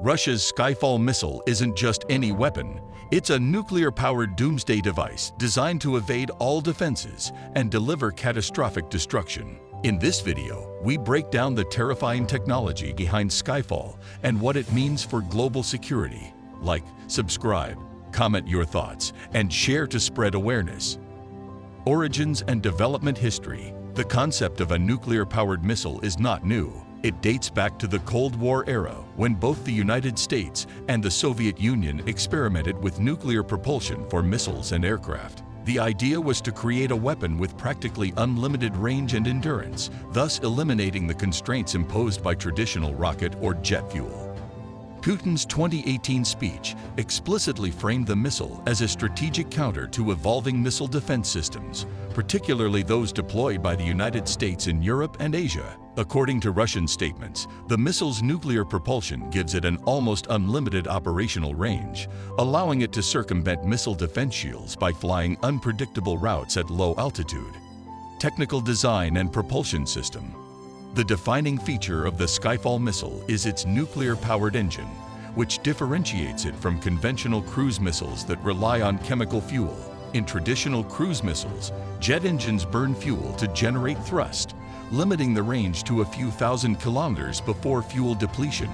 Russia's Skyfall missile isn't just any weapon. It's a nuclear-powered doomsday device designed to evade all defenses and deliver catastrophic destruction. In this video, we break down the terrifying technology behind Skyfall and what it means for global security. Like, subscribe, comment your thoughts, and share to spread awareness. Origins and development history. The concept of a nuclear-powered missile is not new. It dates back to the Cold War era, when both the United States and the Soviet Union experimented with nuclear propulsion for missiles and aircraft. The idea was to create a weapon with practically unlimited range and endurance, thus eliminating the constraints imposed by traditional rocket or jet fuel. Putin's 2018 speech explicitly framed the missile as a strategic counter to evolving missile defense systems, particularly those deployed by the United States in Europe and Asia. According to Russian statements, the missile's nuclear propulsion gives it an almost unlimited operational range, allowing it to circumvent missile defense shields by flying unpredictable routes at low altitude. Technical design and propulsion system. The defining feature of the Skyfall missile is its nuclear-powered engine, which differentiates it from conventional cruise missiles that rely on chemical fuel. In traditional cruise missiles, jet engines burn fuel to generate thrust, limiting the range to a few thousand kilometers before fuel depletion.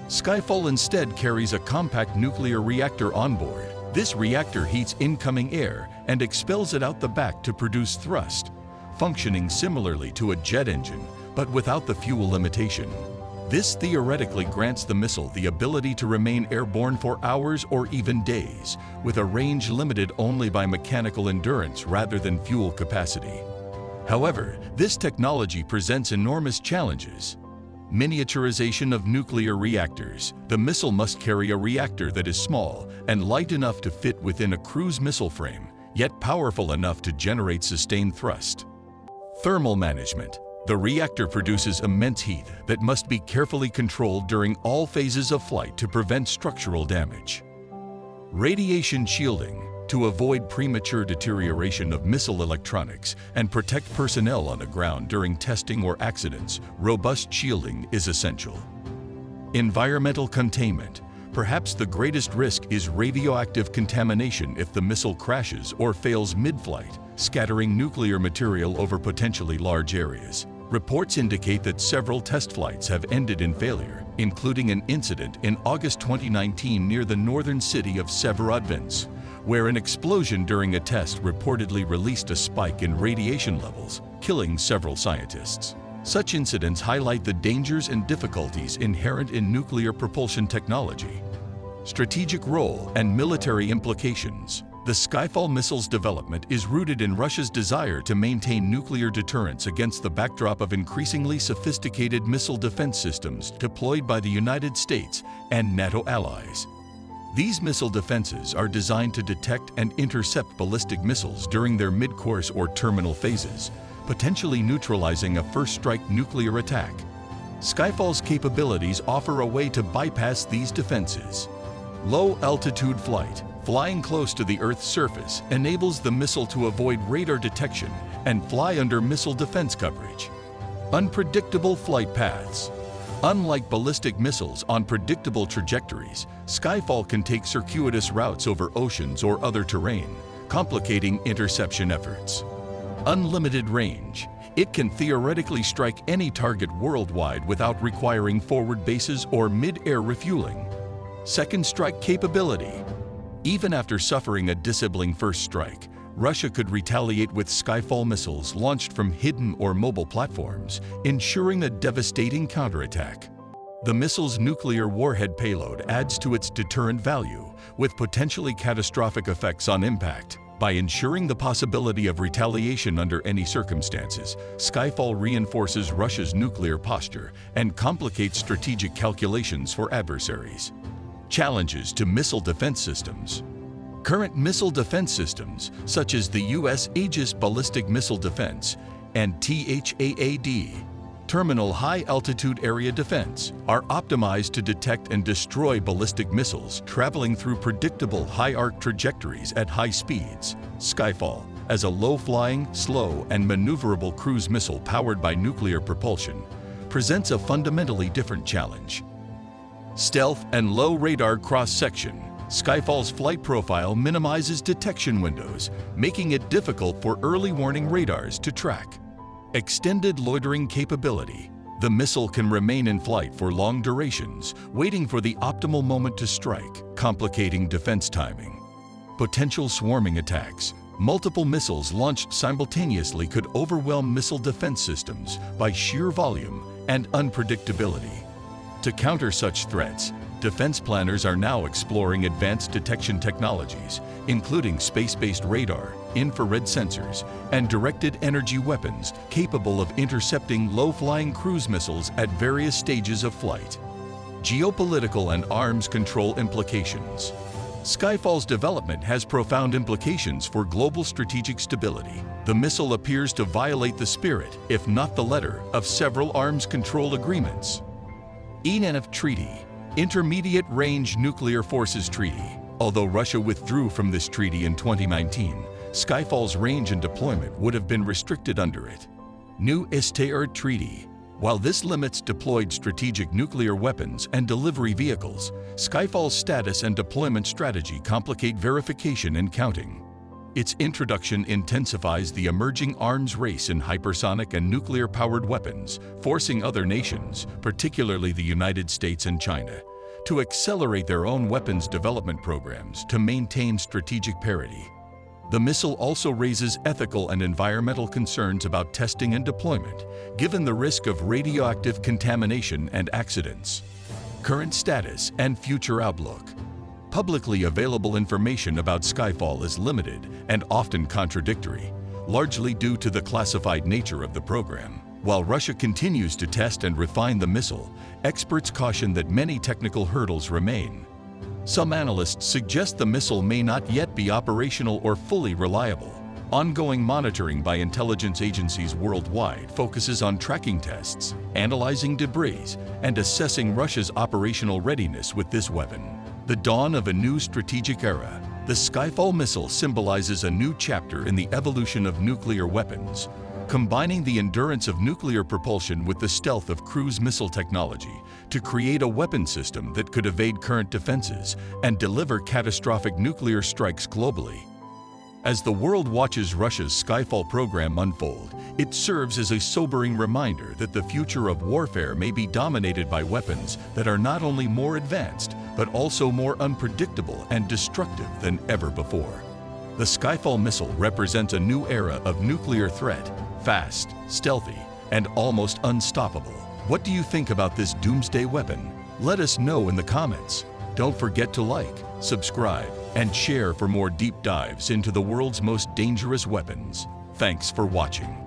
Skyfall instead carries a compact nuclear reactor on board. This reactor heats incoming air and expels it out the back to produce thrust, functioning similarly to a jet engine, but without the fuel limitation. This theoretically grants the missile the ability to remain airborne for hours or even days, with a range limited only by mechanical endurance rather than fuel capacity. However, this technology presents enormous challenges. Miniaturization of nuclear reactors. The missile must carry a reactor that is small and light enough to fit within a cruise missile frame, yet powerful enough to generate sustained thrust. Thermal management. The reactor produces immense heat that must be carefully controlled during all phases of flight to prevent structural damage. Radiation shielding. To avoid premature deterioration of missile electronics and protect personnel on the ground during testing or accidents, robust shielding is essential. Environmental containment. Perhaps the greatest risk is radioactive contamination if the missile crashes or fails mid-flight, scattering nuclear material over potentially large areas. Reports indicate that several test flights have ended in failure, including an incident in August 2019 near the northern city of Severodvinsk, where an explosion during a test reportedly released a spike in radiation levels, killing several scientists. Such incidents highlight the dangers and difficulties inherent in nuclear propulsion technology. Strategic role and military implications. The Skyfall missile's development is rooted in Russia's desire to maintain nuclear deterrence against the backdrop of increasingly sophisticated missile defense systems deployed by the United States and NATO allies. These missile defenses are designed to detect and intercept ballistic missiles during their mid-course or terminal phases, potentially neutralizing a first-strike nuclear attack. Skyfall's capabilities offer a way to bypass these defenses. Low-altitude flight. Flying close to the Earth's surface enables the missile to avoid radar detection and fly under missile defense coverage. Unpredictable flight paths. Unlike ballistic missiles on predictable trajectories, Skyfall can take circuitous routes over oceans or other terrain, complicating interception efforts. Unlimited range. It can theoretically strike any target worldwide without requiring forward bases or mid-air refueling. Second strike capability. Even after suffering a disabling first strike, Russia could retaliate with Skyfall missiles launched from hidden or mobile platforms, ensuring a devastating counterattack. The missile's nuclear warhead payload adds to its deterrent value, with potentially catastrophic effects on impact. By ensuring the possibility of retaliation under any circumstances, Skyfall reinforces Russia's nuclear posture and complicates strategic calculations for adversaries. Challenges to missile defense systems. Current missile defense systems, such as the U.S. Aegis Ballistic Missile Defense and THAAD, Terminal High Altitude Area Defense, are optimized to detect and destroy ballistic missiles traveling through predictable high-arc trajectories at high speeds. Skyfall, as a low-flying, slow, and maneuverable cruise missile powered by nuclear propulsion, presents a fundamentally different challenge. Stealth and low radar cross-section. Skyfall's flight profile minimizes detection windows, making it difficult for early warning radars to track. Extended loitering capability. The missile can remain in flight for long durations, waiting for the optimal moment to strike, complicating defense timing. Potential swarming attacks. Multiple missiles launched simultaneously could overwhelm missile defense systems by sheer volume and unpredictability. To counter such threats, defense planners are now exploring advanced detection technologies, including space-based radar, infrared sensors, and directed energy weapons capable of intercepting low-flying cruise missiles at various stages of flight. Geopolitical and arms control implications. Skyfall's development has profound implications for global strategic stability. The missile appears to violate the spirit, if not the letter, of several arms control agreements. ENF Treaty, Intermediate Range Nuclear Forces Treaty. Although Russia withdrew from this treaty in 2019, Skyfall's range and deployment would have been restricted under it. New ISTAR Treaty. While this limits deployed strategic nuclear weapons and delivery vehicles, Skyfall's status and deployment strategy complicate verification and counting. Its introduction intensifies the emerging arms race in hypersonic and nuclear-powered weapons, forcing other nations, particularly the United States and China, to accelerate their own weapons development programs to maintain strategic parity. The missile also raises ethical and environmental concerns about testing and deployment, given the risk of radioactive contamination and accidents. Current status and future outlook. Publicly available information about Skyfall is limited and often contradictory, largely due to the classified nature of the program. While Russia continues to test and refine the missile, experts caution that many technical hurdles remain. Some analysts suggest the missile may not yet be operational or fully reliable. Ongoing monitoring by intelligence agencies worldwide focuses on tracking tests, analyzing debris, and assessing Russia's operational readiness with this weapon. The dawn of a new strategic era. The Skyfall missile symbolizes a new chapter in the evolution of nuclear weapons, combining the endurance of nuclear propulsion with the stealth of cruise missile technology to create a weapon system that could evade current defenses and deliver catastrophic nuclear strikes globally. As the world watches Russia's Skyfall program unfold, it serves as a sobering reminder that the future of warfare may be dominated by weapons that are not only more advanced, but also more unpredictable and destructive than ever before. The Skyfall missile represents a new era of nuclear threat, fast, stealthy, and almost unstoppable. What do you think about this doomsday weapon? Let us know in the comments. Don't forget to like, subscribe, and share for more deep dives into the world's most dangerous weapons. Thanks for watching.